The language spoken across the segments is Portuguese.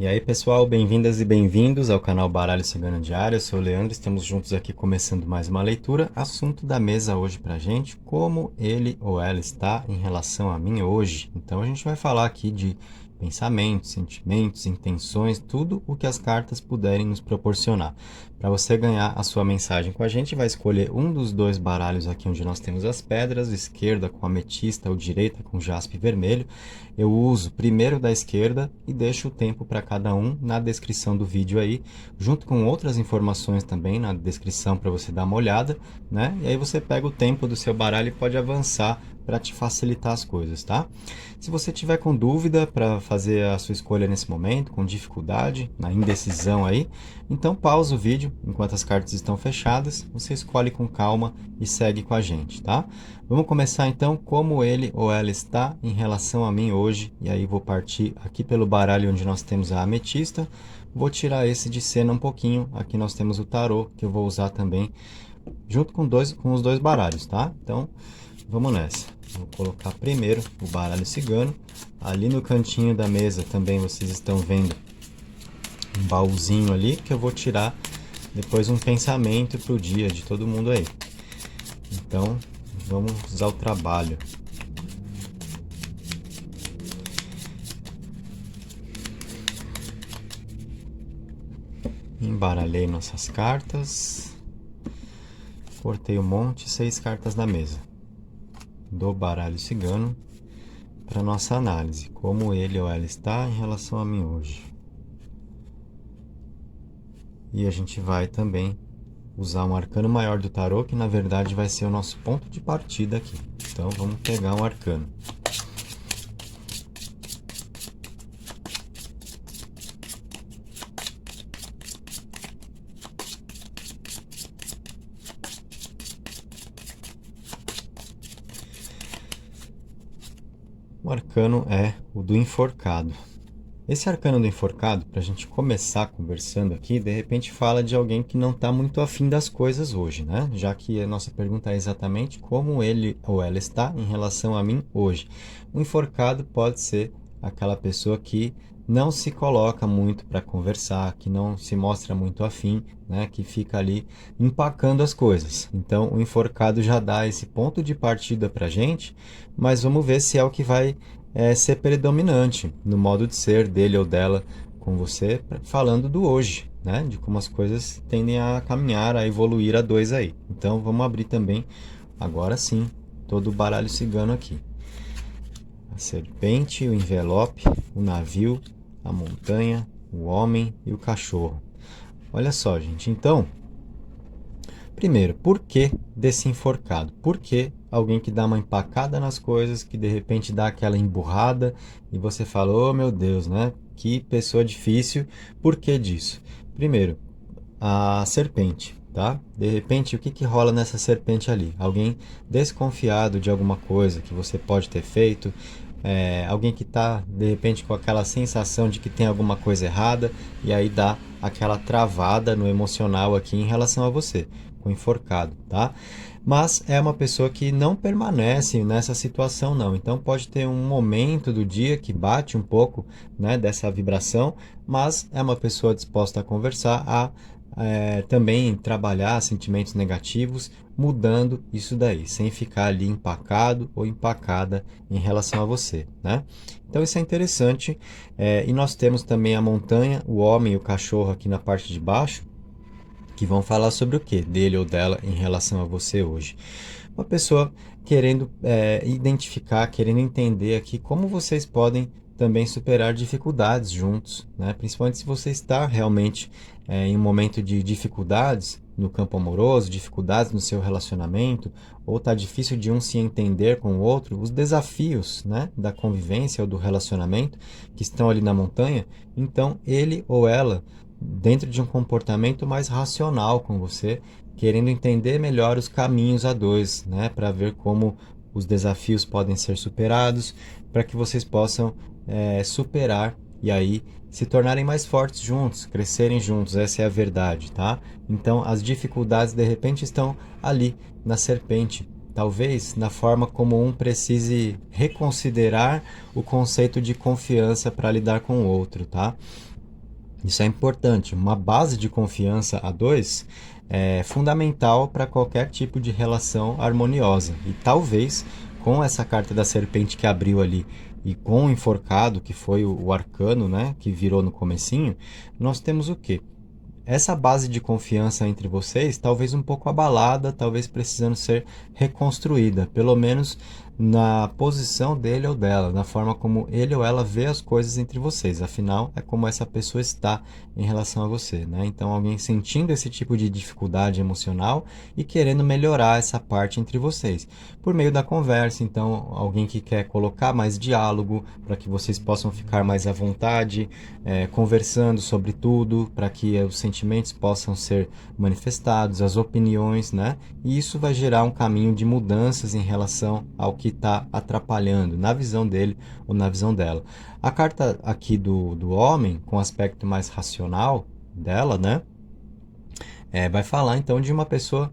E aí pessoal, bem-vindas e bem-vindos ao canal Baralho Cigano Diário. Eu sou o Leandro, estamos juntos aqui começando mais uma leitura. Assunto da mesa hoje pra gente, como ele ou ela está em relação a mim hoje. Então a gente vai falar aqui de pensamentos, sentimentos, intenções, tudo o que as cartas puderem nos proporcionar. Para você ganhar a sua mensagem com a gente, vai escolher um dos dois baralhos aqui onde nós temos as pedras, esquerda com ametista ou direita com jaspe vermelho. Eu uso primeiro da esquerda e deixo o tempo para cada um na descrição do vídeo aí, junto com outras informações também na descrição para você dar uma olhada, né? E aí você pega o tempo do seu baralho e pode avançar para te facilitar as coisas, tá? Se você tiver com dúvida para fazer a sua escolha nesse momento, com dificuldade, na indecisão aí, então pausa o vídeo enquanto as cartas estão fechadas, você escolhe com calma e segue com a gente, tá? Vamos começar então como ele ou ela está em relação a mim hoje, e aí vou partir aqui pelo baralho onde nós temos a ametista, vou tirar esse de cena um pouquinho, aqui nós temos o tarô, que eu vou usar também junto com os dois baralhos, tá? Então, vamos nessa. Vou colocar primeiro o baralho cigano. Ali no cantinho da mesa também vocês estão vendo um baúzinho ali que eu vou tirar depois um pensamento para o dia de todo mundo aí. Então, vamos usar o trabalho. Embaralhei nossas cartas. Cortei um monte, 6 cartas da mesa do baralho cigano para nossa análise, como ele ou ela está em relação a mim hoje. E a gente vai também usar um arcano maior do tarô, que na verdade vai ser o nosso ponto de partida aqui. Então vamos pegar um arcano. O arcano é o do enforcado. Esse arcano do enforcado, para a gente começar conversando aqui, de repente fala de alguém que não está muito afim das coisas hoje, né? Já que a nossa pergunta é exatamente como ele ou ela está em relação a mim hoje. O enforcado pode ser aquela pessoa que não se coloca muito para conversar, que não se mostra muito afim, né? Que fica ali empacando as coisas. Então, o enforcado já dá esse ponto de partida para a gente, mas vamos ver se é o que vai ser predominante no modo de ser dele ou dela com você, falando do hoje, né? De como as coisas tendem a caminhar, a evoluir a dois aí. Então vamos abrir também, agora sim, todo o baralho cigano aqui. A serpente, o envelope, o navio, a montanha, o homem e o cachorro. Olha só, gente, então, primeiro, por que desse enforcado? Por que alguém que dá uma empacada nas coisas, que de repente dá aquela emburrada e você fala, oh meu Deus, né? Que pessoa difícil. Por que disso? Primeiro, a serpente, tá? De repente, o que que rola nessa serpente ali? Alguém desconfiado de alguma coisa que você pode ter feito, alguém que está de repente com aquela sensação de que tem alguma coisa errada e aí dá aquela travada no emocional aqui em relação a você, com enforcado, tá? Mas é uma pessoa que não permanece nessa situação não, então pode ter um momento do dia que bate um pouco, né, dessa vibração, mas é uma pessoa disposta a conversar, a também trabalhar sentimentos negativos, mudando isso daí, sem ficar ali empacado ou empacada em relação a você, né? Então isso é interessante. E nós temos também a montanha, o homem e o cachorro aqui na parte de baixo, que vão falar sobre o que? Dele ou dela em relação a você hoje. Uma pessoa querendo identificar, querendo entender aqui como vocês podem também superar dificuldades juntos, né? Principalmente se você está realmente em um momento de dificuldades no campo amoroso, dificuldades no seu relacionamento, ou está difícil de um se entender com o outro, os desafios, né, da convivência ou do relacionamento que estão ali na montanha, então ele ou ela, dentro de um comportamento mais racional com você, querendo entender melhor os caminhos a dois, né, para ver como os desafios podem ser superados, para que vocês possam superar e aí se tornarem mais fortes juntos, crescerem juntos, essa é a verdade, tá? Então as dificuldades de repente estão ali na serpente, talvez na forma como um precise reconsiderar o conceito de confiança para lidar com o outro, tá? Isso é importante. Uma base de confiança a dois é fundamental para qualquer tipo de relação harmoniosa. E talvez com essa carta da serpente que abriu ali e com o enforcado, que foi o arcano, né, que virou no comecinho, nós temos o quê? Essa base de confiança entre vocês, talvez um pouco abalada, talvez precisando ser reconstruída, pelo menos na posição dele ou dela, na forma como ele ou ela vê as coisas entre vocês. Afinal, é como essa pessoa está em relação a você, né? Então, alguém sentindo esse tipo de dificuldade emocional e querendo melhorar essa parte entre vocês. Por meio da conversa, então, alguém que quer colocar mais diálogo para que vocês possam ficar mais à vontade, conversando sobre tudo, para que os sentimentos possam ser manifestados, as opiniões, né? E isso vai gerar um caminho de mudanças em relação ao que está atrapalhando, na visão dele ou na visão dela. A carta aqui do homem, com aspecto mais racional dela, né? Vai falar então de uma pessoa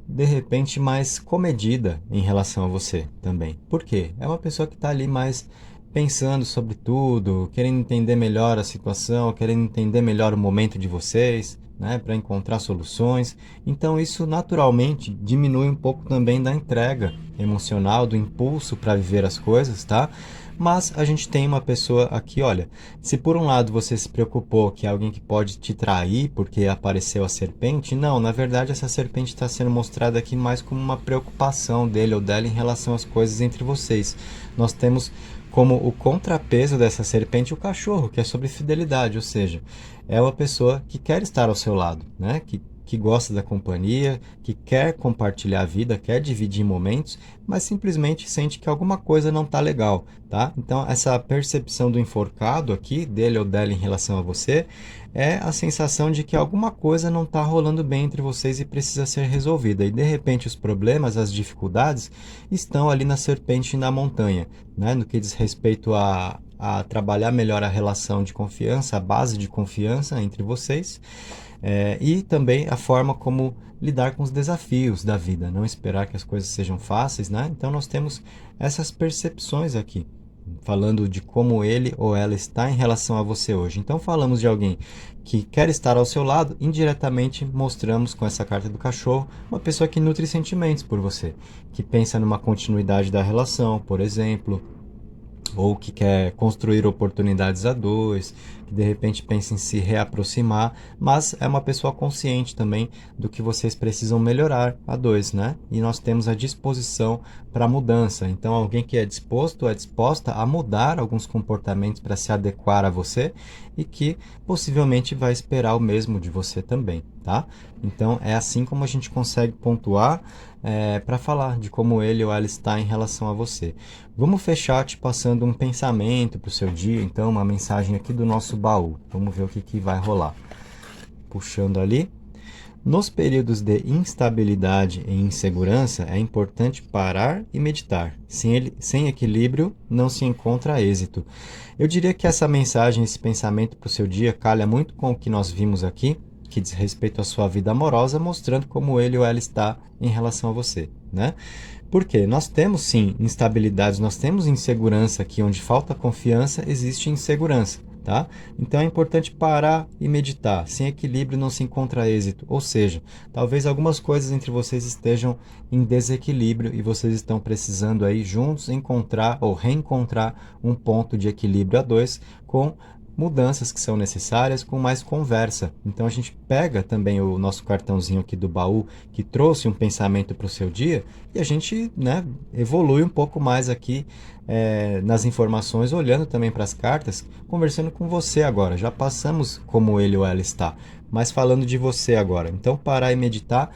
de repente mais comedida em relação a você também. Por quê? É uma pessoa que está ali mais pensando sobre tudo, querendo entender melhor a situação, querendo entender melhor o momento de vocês, né, para encontrar soluções. Então isso naturalmente diminui um pouco também da entrega emocional, do impulso para viver as coisas, tá? Mas a gente tem uma pessoa aqui, olha, se por um lado você se preocupou que é alguém que pode te trair porque apareceu a serpente, não, na verdade essa serpente está sendo mostrada aqui mais como uma preocupação dele ou dela em relação às coisas entre vocês. Nós temos como o contrapeso dessa serpente o cachorro, que é sobre fidelidade, ou seja, é uma pessoa que quer estar ao seu lado, né? Que gosta da companhia, que quer compartilhar a vida, quer dividir momentos, mas simplesmente sente que alguma coisa não está legal, tá? Então, essa percepção do enforcado aqui, dele ou dela em relação a você, é a sensação de que alguma coisa não está rolando bem entre vocês e precisa ser resolvida. E, de repente, os problemas, as dificuldades, estão ali na serpente e na montanha, né? No que diz respeito a trabalhar melhor a relação de confiança, a base de confiança entre vocês, e também a forma como lidar com os desafios da vida, não esperar que as coisas sejam fáceis, né? Então nós temos essas percepções aqui, falando de como ele ou ela está em relação a você hoje. Então falamos de alguém que quer estar ao seu lado, indiretamente mostramos com essa carta do cachorro uma pessoa que nutre sentimentos por você, que pensa numa continuidade da relação, por exemplo, ou que quer construir oportunidades a dois, que de repente pensa em se reaproximar, mas é uma pessoa consciente também do que vocês precisam melhorar a dois, né? E nós temos a disposição para mudança. Então, alguém que é disposto, é disposta a mudar alguns comportamentos para se adequar a você e que possivelmente vai esperar o mesmo de você também, tá? Então, é assim como a gente consegue pontuar para falar de como ele ou ela está em relação a você. Vamos fechar te passando um pensamento para o seu dia, então, uma mensagem aqui do nosso baú. Vamos ver o que vai rolar. Puxando ali. Nos períodos de instabilidade e insegurança, é importante parar e meditar. Sem equilíbrio, não se encontra êxito. Eu diria que essa mensagem, esse pensamento para o seu dia, calha muito com o que nós vimos aqui, que diz respeito à sua vida amorosa, mostrando como ele ou ela está em relação a você, né? Porque nós temos sim instabilidades, nós temos insegurança aqui, onde falta confiança, existe insegurança, tá? Então é importante parar e meditar. Sem equilíbrio não se encontra êxito. Ou seja, talvez algumas coisas entre vocês estejam em desequilíbrio e vocês estão precisando aí juntos encontrar ou reencontrar um ponto de equilíbrio a dois com mudanças que são necessárias, com mais conversa. Então a gente pega também o nosso cartãozinho aqui do baú que trouxe um pensamento para o seu dia e a gente, né, evolui um pouco mais aqui nas informações, olhando também para as cartas, conversando com você agora. Já passamos como ele ou ela está, mas falando de você agora. Então parar e meditar,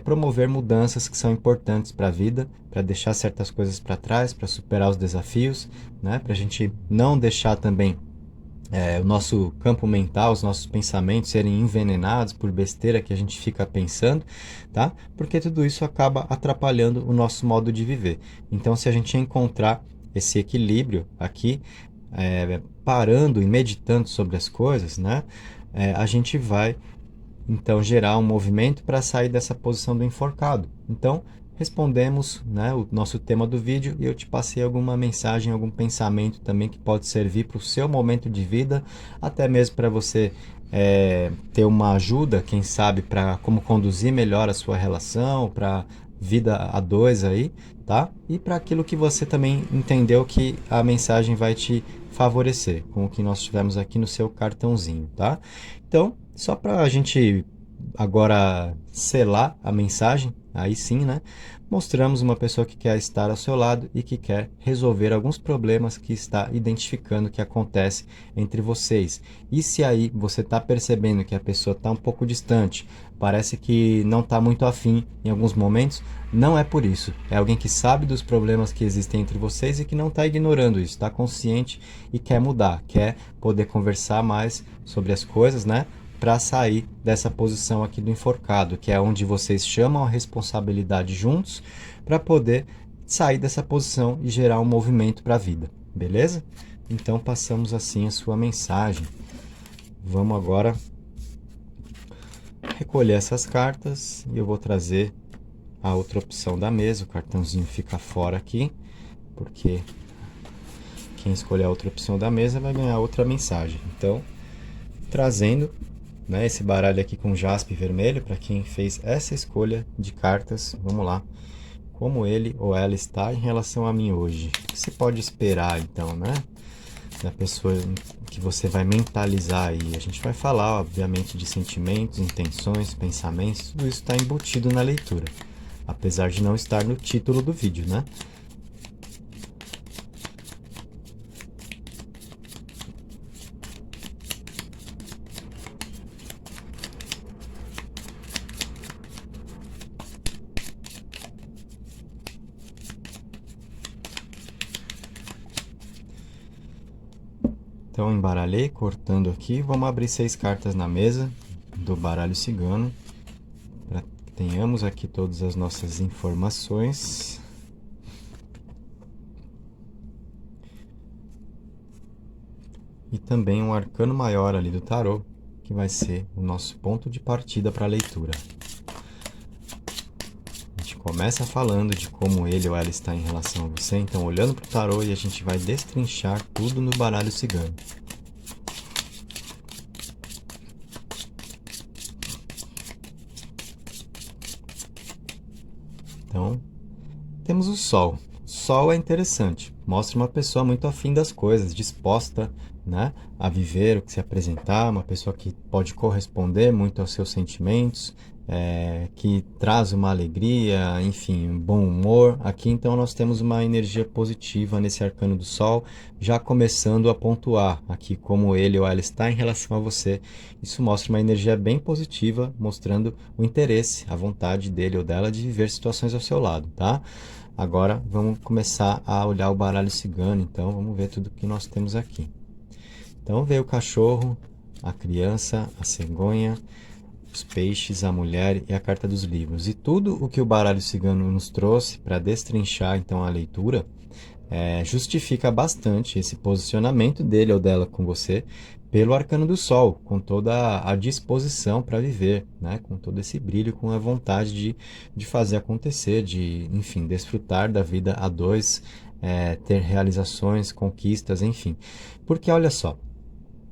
promover mudanças que são importantes para a vida, para deixar certas coisas para trás, para superar os desafios, né, para a gente não deixar também o nosso campo mental, os nossos pensamentos serem envenenados por besteira que a gente fica pensando, tá? Porque tudo isso acaba atrapalhando o nosso modo de viver. Então, se a gente encontrar esse equilíbrio aqui, parando e meditando sobre as coisas, né? A gente vai então gerar um movimento para sair dessa posição do enforcado. Então, respondemos, né, o nosso tema do vídeo e eu te passei alguma mensagem, algum pensamento também que pode servir para o seu momento de vida, até mesmo para você ter uma ajuda, quem sabe, para como conduzir melhor a sua relação, para vida a dois aí, tá? E para aquilo que você também entendeu que a mensagem vai te favorecer, com o que nós tivemos aqui no seu cartãozinho, tá? Então, só para a gente agora selar a mensagem, aí sim, né? Mostramos uma pessoa que quer estar ao seu lado e que quer resolver alguns problemas que está identificando que acontece entre vocês. E se aí você está percebendo que a pessoa está um pouco distante, parece que não está muito afim em alguns momentos, não é por isso. É alguém que sabe dos problemas que existem entre vocês e que não está ignorando isso, está consciente e quer mudar, quer poder conversar mais sobre as coisas, né? Para sair dessa posição aqui do enforcado, que é onde vocês chamam a responsabilidade juntos para poder sair dessa posição e gerar um movimento para a vida, beleza? Então passamos assim a sua mensagem. Vamos agora recolher essas cartas e eu vou trazer a outra opção da mesa. O cartãozinho fica fora aqui, porque quem escolher a outra opção da mesa vai ganhar outra mensagem. Então, trazendo, né, esse baralho aqui com jaspe vermelho, para quem fez essa escolha de cartas, vamos lá. Como ele ou ela está em relação a mim hoje? O que você pode esperar, então, né? Da pessoa que você vai mentalizar aí. A gente vai falar, obviamente, de sentimentos, intenções, pensamentos, tudo isso está embutido na leitura. Apesar de não estar no título do vídeo, né? Então, embaralhei, cortando aqui. Vamos abrir 6 cartas na mesa do baralho cigano, para que tenhamos aqui todas as nossas informações. E também um arcano maior ali do tarô, que vai ser o nosso ponto de partida para a leitura. A gente começa falando de como ele ou ela está em relação a você, então olhando para o tarô, e a gente vai destrinchar tudo no baralho cigano. Então, temos o Sol. O Sol é interessante, mostra uma pessoa muito afim das coisas, disposta, né, a viver, o que se apresentar, uma pessoa que pode corresponder muito aos seus sentimentos, que traz uma alegria, enfim, um bom humor. Aqui então nós temos uma energia positiva nesse arcano do Sol, já começando a pontuar aqui como ele ou ela está em relação a você. Isso mostra uma energia bem positiva, mostrando o interesse, a vontade dele ou dela de viver situações ao seu lado, tá? Agora vamos começar a olhar o baralho cigano, então vamos ver tudo que nós temos aqui. Então veio o cachorro, a criança, a cegonha, os peixes, a mulher e a carta dos livros. E tudo o que o baralho cigano nos trouxe para destrinchar então a leitura justifica bastante esse posicionamento dele ou dela com você pelo arcano do sol, com toda a disposição para viver, né? Com todo esse brilho, com a vontade de fazer acontecer, de, enfim, desfrutar da vida a dois, ter realizações, conquistas, enfim. Porque olha só,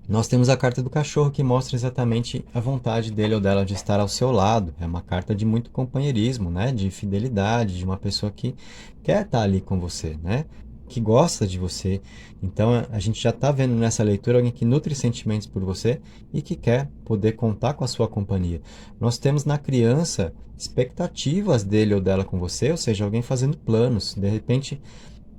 nós temos a carta do cachorro que mostra exatamente a vontade dele ou dela de estar ao seu lado. É uma carta de muito companheirismo, né? De fidelidade, de uma pessoa que quer estar ali com você, né? Que gosta de você. Então a gente já está vendo nessa leitura alguém que nutre sentimentos por você e que quer poder contar com a sua companhia. Nós temos na criança expectativas dele ou dela com você, ou seja, alguém fazendo planos. De repente,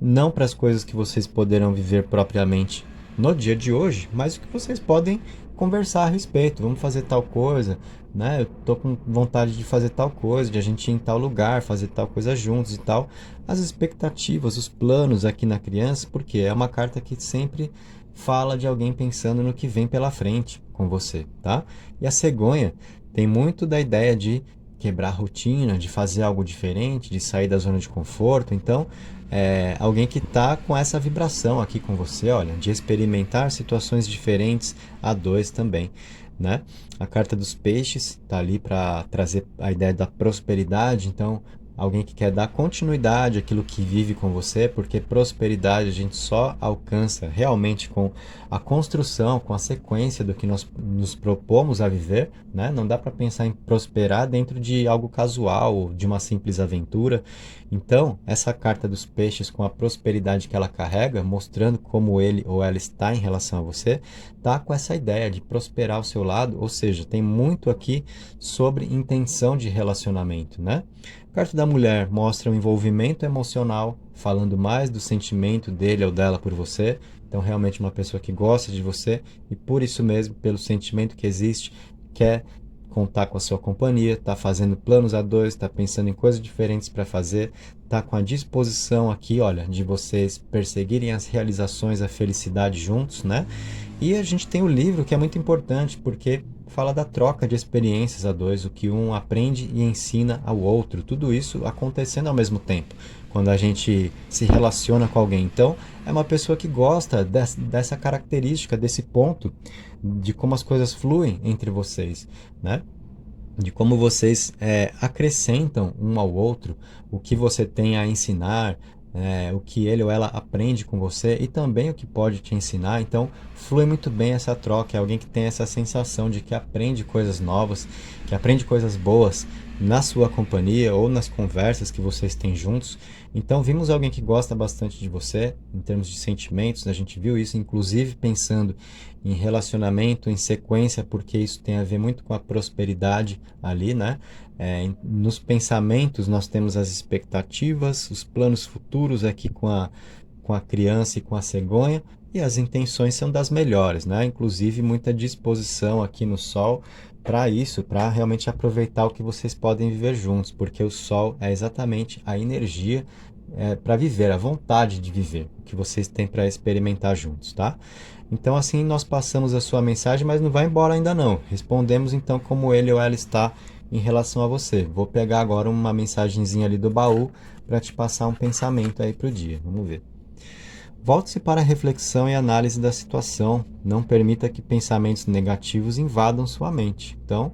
não para as coisas que vocês poderão viver propriamente no dia de hoje, mas o que vocês podem conversar a respeito. Vamos fazer tal coisa, né? Eu tô com vontade de fazer tal coisa, de a gente ir em tal lugar, fazer tal coisa juntos e tal. As expectativas, os planos aqui na criança, porque é uma carta que sempre fala de alguém pensando no que vem pela frente com você, tá? E a cegonha tem muito da ideia de quebrar a rotina, de fazer algo diferente, de sair da zona de conforto. Então, alguém que está com essa vibração aqui com você, olha, de experimentar situações diferentes a dois também, né? A carta dos peixes está ali para trazer a ideia da prosperidade. Então, alguém que quer dar continuidade àquilo que vive com você, porque prosperidade a gente só alcança realmente com a construção, com a sequência do que nós nos propomos a viver, né? Não dá para pensar em prosperar dentro de algo casual, de uma simples aventura. Então, essa carta dos peixes com a prosperidade que ela carrega, mostrando como ele ou ela está em relação a você, tá com essa ideia de prosperar ao seu lado, ou seja, tem muito aqui sobre intenção de relacionamento, né? A carta da mulher mostra um envolvimento emocional, falando mais do sentimento dele ou dela por você. Então, realmente uma pessoa que gosta de você e por isso mesmo, pelo sentimento que existe, quer contar com a sua companhia, está fazendo planos a dois, está pensando em coisas diferentes para fazer, está com a disposição aqui, olha, de vocês perseguirem as realizações, a felicidade juntos, né? E a gente tem o livro que é muito importante, porque fala da troca de experiências a dois, o que um aprende e ensina ao outro, tudo isso acontecendo ao mesmo tempo, quando a gente se relaciona com alguém. Então, é uma pessoa que gosta dessa característica, desse ponto, de como as coisas fluem entre vocês, né? De como vocês acrescentam um ao outro, o que você tem a ensinar, o que ele ou ela aprende com você e também o que pode te ensinar. Então, flui muito bem essa troca. É alguém que tem essa sensação de que aprende coisas novas, que aprende coisas boas na sua companhia ou nas conversas que vocês têm juntos. Então, vimos alguém que gosta bastante de você, em termos de sentimentos. A gente viu isso, inclusive, pensando em relacionamento, em sequência, porque isso tem a ver muito com a prosperidade ali, né? Nos pensamentos nós temos as expectativas, os planos futuros aqui com a criança e com a cegonha, e as intenções são das melhores, né? Inclusive muita disposição aqui no Sol para isso, para realmente aproveitar o que vocês podem viver juntos, porque o Sol é exatamente a energia para viver, a vontade de viver, o que vocês têm para experimentar juntos, tá? Então assim nós passamos a sua mensagem, mas não vai embora ainda não. Respondemos então como ele ou ela está em relação a você. Vou pegar agora uma mensagenzinha ali do baú para te passar um pensamento aí para o dia. Vamos ver. Volte-se para a reflexão e análise da situação. Não permita que pensamentos negativos invadam sua mente. Então,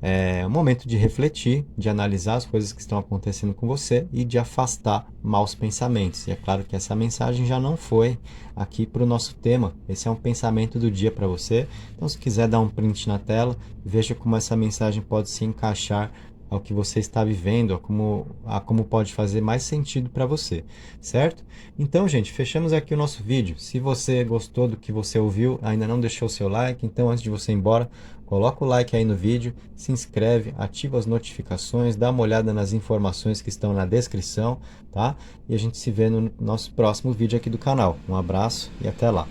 é um momento de refletir, de analisar as coisas que estão acontecendo com você e de afastar maus pensamentos. E é claro que essa mensagem já não foi aqui para o nosso tema. Esse é um pensamento do dia para você. Então, se quiser dar um print na tela, veja como essa mensagem pode se encaixar ao que você está vivendo, a como pode fazer mais sentido para você, certo? Então, gente, fechamos aqui o nosso vídeo. Se você gostou do que você ouviu, ainda não deixou o seu like, então antes de você ir embora, coloca o like aí no vídeo, se inscreve, ativa as notificações, dá uma olhada nas informações que estão na descrição, tá? E a gente se vê no nosso próximo vídeo aqui do canal. Um abraço e até lá!